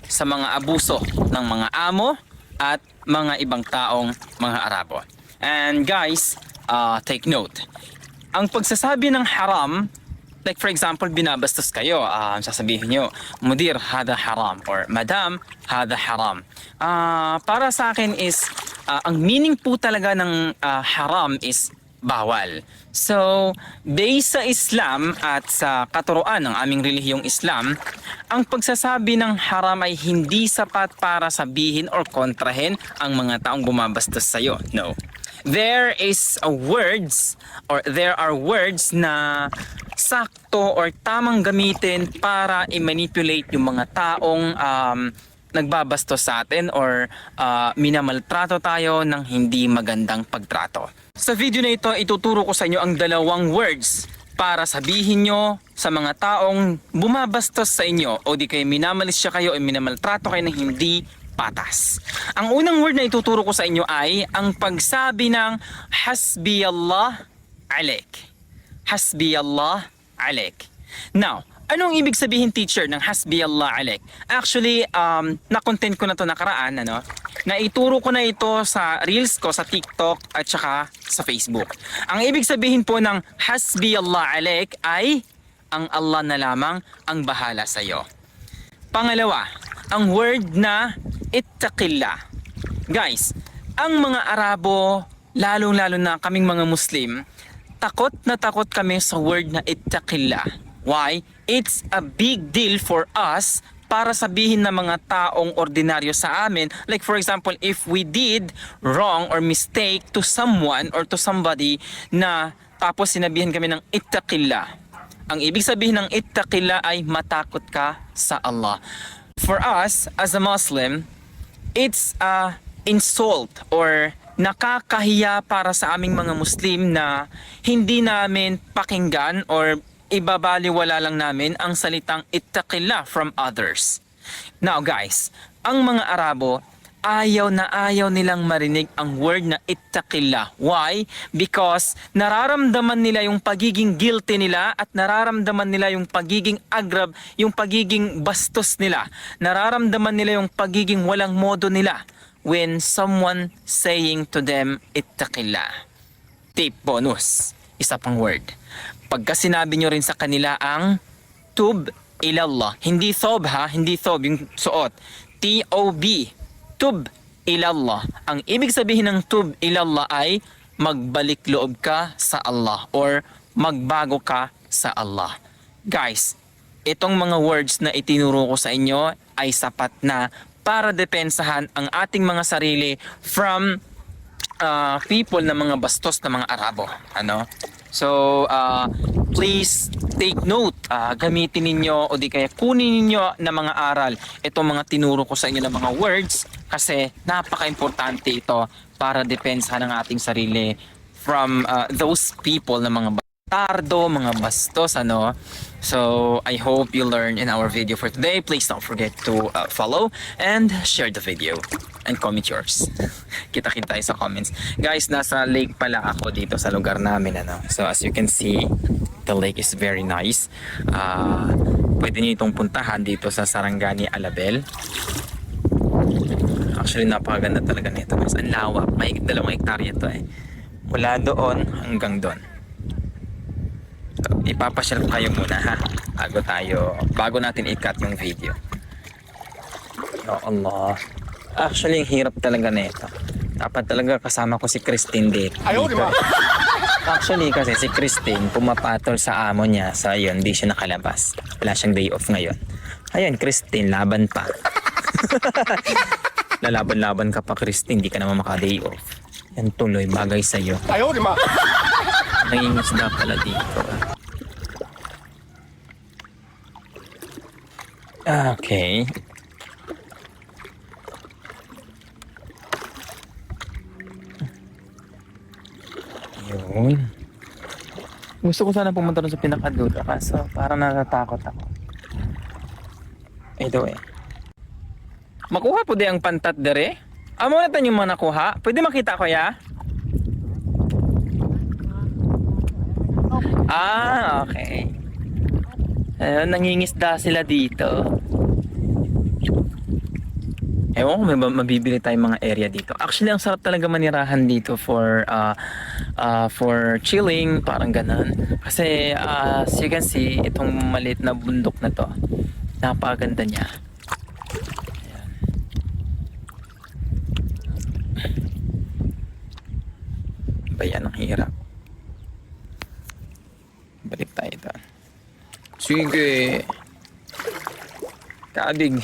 sa mga abuso ng mga amo at mga ibang taong mga Arabo. And guys, take note. Ang pagsasabi ng haram, like for example, binabastos kayo, sasabihin nyo, Mudir, hada haram, or Madam, hada haram. Para sa akin is, ang meaning po talaga ng haram is bawal. So, based sa Islam at sa katuruan ng aming relihiyong Islam, ang pagsasabi ng haram ay hindi sapat para sabihin or kontrahin ang mga taong bumabastos sa'yo. No. There are words na sakto or tamang gamitin para i-manipulate yung mga taong nagbabastos sa atin or minamaltrato tayo ng hindi magandang pagtrato. Sa video na ito, ituturo ko sa inyo ang dalawang words para sabihin nyo sa mga taong bumabastos sa inyo o di kayo minamalisya kayo o minamaltrato kayo ng hindi patas. Ang unang word na ituturo ko sa inyo ay ang pagsabi ng Hasbiyallah alaik. Hasbiyallah alaik. Now, anong ibig sabihin, teacher, ng Hasbiyallah alaik? Actually, na-content ko na to nakaraan, na ituro ko na ito sa Reels ko, sa TikTok at saka sa Facebook. Ang ibig sabihin po ng Hasbiyallah alaik ay ang Allah na lamang ang bahala sa iyo. Pangalawa, ang word na ittaqillah. Guys, ang mga Arabo, lalong-lalo na kaming mga Muslim, takot na takot kami sa word na ittaqillah. Why? It's a big deal for us para sabihin ng mga taong ordinaryo sa amin. Like for example, if we did wrong or mistake to someone or to somebody na tapos sinabihan kami ng ittaqillah. Ang ibig sabihin ng ittaqillah ay matakot ka sa Allah. For us, as a Muslim, it's a insult or nakakahiya para sa aming mga Muslim na hindi namin pakinggan or ibabaliwala lang namin ang salitang ittaqillah from others. Now guys, ang mga Arabo, ayaw na ayaw nilang marinig ang word na ittaqillah. Why? Because nararamdaman nila yung pagiging guilty nila at nararamdaman nila yung pagiging agrab, yung pagiging bastos nila. Nararamdaman nila yung pagiging walang modo nila when someone saying to them ittaqillah. Tip bonus, isa pang word. Pagka sinabi nyo rin sa kanila ang tub ilallah, hindi thob ha, hindi thob yung suot, T-O-B, tub ilallah. Ang ibig sabihin ng tub ilallah ay magbalik loob ka sa Allah or magbago ka sa Allah. Guys, itong mga words na itinuro ko sa inyo ay sapat na para depensahan ang ating mga sarili from people na mga bastos na mga Arabo. So, please take note, gamitin ninyo o di kaya kunin ninyo na mga aral itong mga tinuro ko sa inyo na mga words kasi napaka-importante ito para depensahan ang ating sarili from those people na mga tardo, mga bastos, So, I hope you learned in our video for today. Please don't forget to follow and share the video and comment yours. Kita-kita tayo sa comments. Guys, nasa lake pala ako dito sa lugar namin, So, as you can see, the lake is very nice. Pwede niyo itong puntahan dito sa Sarangani, Alabel. Actually, napakaganda talaga nito, guys. Ang lawak. May 2 hektarya ito eh. Mula doon hanggang doon. So, ipapasyal ko kayo muna ha bago natin i-cut yung video. Oh Allah, actually ang hirap talaga nito. Dapat talaga kasama ko si Christine dito. Actually kasi si Christine pumapatol sa amo niya, so ayun, hindi siya nakalabas, wala siyang day off ngayon. Ayun, Christine, laban pa. Lalaban-laban ka pa, Christine, hindi ka naman maka-day off. Yan tuloy, bagay sa'yo. Ayaw, di ma! Nangingisda pala dito. Okay. Yun. Gusto ko sana pumunta rin sa pinakadulo kaso parang natatakot ako. Ito eh. Makuha po di ang pantat dere? Amo na yung mga nakuha. Pwede makita ko ya? Okay. Ayun, nangingisda sila dito. Ewan ko, may mabibili tayong mga area dito. Actually, ang sarap talaga manirahan dito for chilling, parang ganun. Kasi as you can see, itong maliit na bundok na to, napakaganda niya. Ayan. Bayan, ang hirap. Balik tayo ito. Sige. Kabig.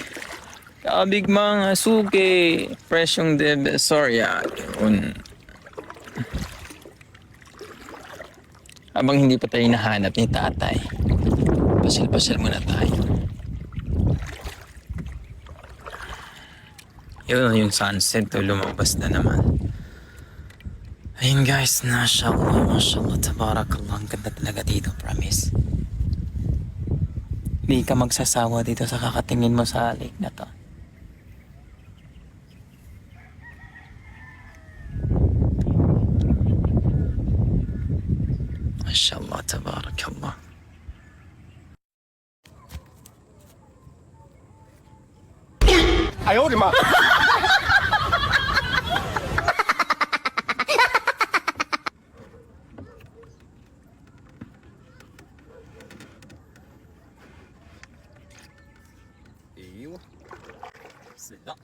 Kabig mga suke. Presyong Divisoria. Yun. Habang hindi pa tayo nahanap ni tatay, pasyal-pasyal muna tayo. Yun yung sunset to, lumabas na naman. Ayun guys, mashallah, tabarakallah. Ang ganda talaga dito, promise. Hindi ka magsasawa dito sa kakatingin mo sa lake na to. Mashallah, tabarakallah. Ayaw, di ma. ايوه صدق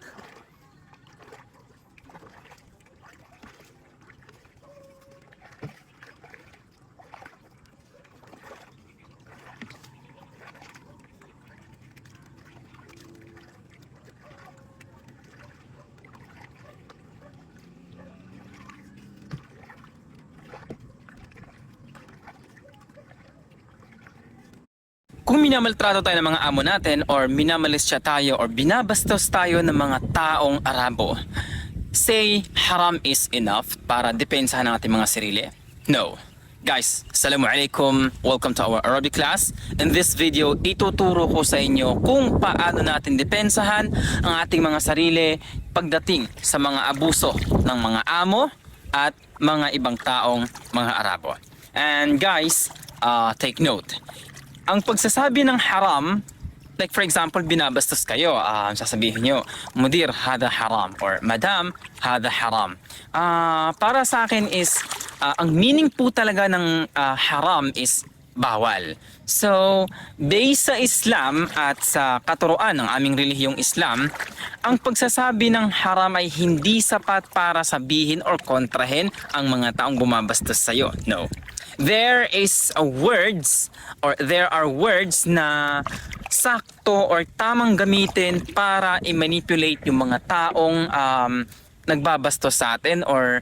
Kung minamaltrato tayo ng mga amo natin or minamalisya tayo or binabastos tayo ng mga taong Arabo, say haram is enough para depensahan ang ating mga sarili? No. Guys, Assalamualaikum. Welcome to our Arabic class. In this video, ituturo ko sa inyo kung paano natin depensahan ang ating mga sarili pagdating sa mga abuso ng mga amo at mga ibang taong mga Arabo. And guys, take note. Ang pagsasabi ng haram, like for example, binabastos kayo, sasabihin nyo, mudir, hada haram, or madam, hada haram. Para sa akin is, ang meaning po talaga ng haram is bawal. So, based sa Islam at sa katuruan ng aming relihiyong Islam, ang pagsasabi ng haram ay hindi sapat para sabihin or kontrahin ang mga taong bumabastos sa'yo. No. There are words na sakto or tamang gamitin para i-manipulate yung mga taong nagbabastos sa atin or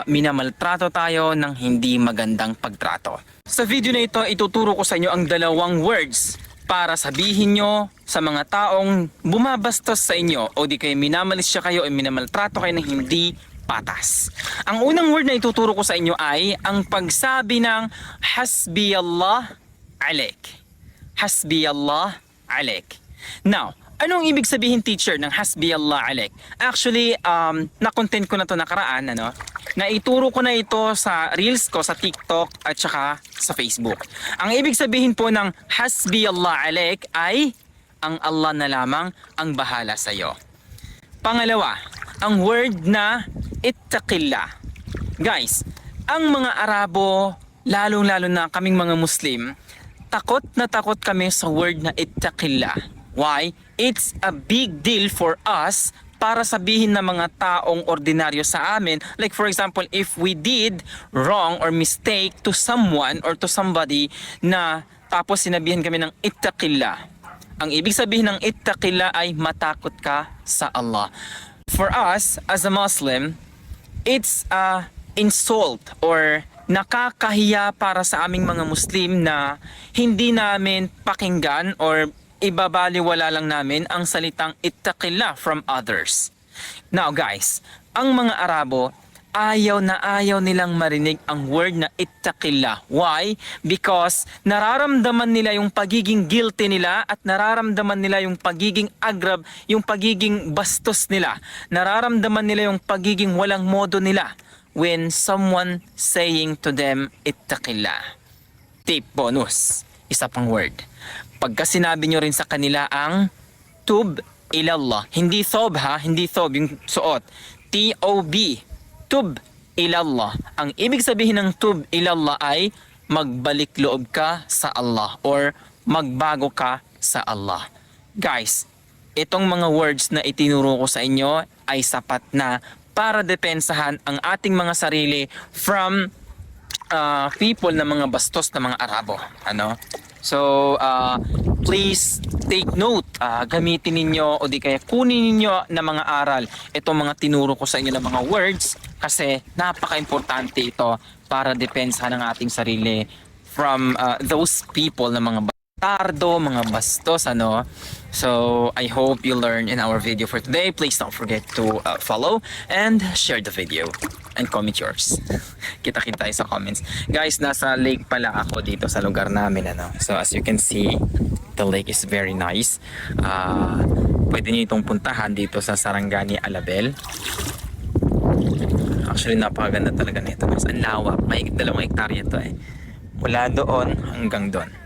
minamaltrato tayo ng hindi magandang pagtrato. Sa video na ito, ituturo ko sa inyo ang dalawang words para sabihin nyo sa mga taong bumabastos sa inyo o di kayo minamalisya kayo o minamaltrato kayo ng hindi patas. Ang unang word na ituturo ko sa inyo ay ang pagsabi ng hasbiyallah alaik. Hasbiyallah alaik. Now, anong ibig sabihin, teacher, ng hasbiyallah alaik? Actually, na-content ko na to nakaraan, na ituro ko na ito sa reels ko sa TikTok at saka sa Facebook. Ang ibig sabihin po ng hasbiyallah alaik ay ang Allah na lamang ang bahala sa iyo. Pangalawa, ang word na ittaqillah. Guys, ang mga Arabo, lalong-lalo na kaming mga Muslim, takot na takot kami sa word na ittaqillah. Why? It's a big deal for us para sabihin ng mga taong ordinaryo sa amin. Like for example, if we did wrong or mistake to someone or to somebody na tapos sinabihan kami ng ittaqillah. Ang ibig sabihin ng ittaqillah ay matakot ka sa Allah. For us, as a Muslim, it's a insult or nakakahiya para sa aming mga Muslim na hindi namin pakinggan or ibabaliwala lang namin ang salitang ittaqillah from others. Now guys, ang mga Arabo, ayaw na ayaw nilang marinig ang word na ittaqillah. Why? Because nararamdaman nila yung pagiging guilty nila at nararamdaman nila yung pagiging agrab, yung pagiging bastos nila. Nararamdaman nila yung pagiging walang modo nila when someone saying to them ittaqillah. Tip bonus, isa pang word. Pagka sinabi nyo rin sa kanila ang tub ilallah. Hindi thob ha, hindi thob yung suot. T-O-B. Tub ilallah. Ang ibig sabihin ng tub ilallah ay magbalik loob ka sa Allah or magbago ka sa Allah. Guys, itong mga words na itinuro ko sa inyo ay sapat na para depensahan ang ating mga sarili from people na mga bastos na mga Arabo. Ano? So, please take note. Gamitin ninyo o di kaya kunin ninyo na mga aral itong mga tinuro ko sa inyo na mga words kasi napaka-importante ito para depensahan ang ating sarili from those people na mga tardo, mga bastos, ano. So, I hope you learned in our video for today. Please don't forget to follow and share the video and comment yours. Kita-kita tayo sa comments. Guys, nasa lake pala ako dito sa lugar namin, ano. So, as you can see, the lake is very nice. Pwede niyo itong puntahan dito sa Sarangani, Alabel. Actually, napakaganda talaga nito. Ang lawak. May 2 hektarya to eh. Mula doon hanggang doon.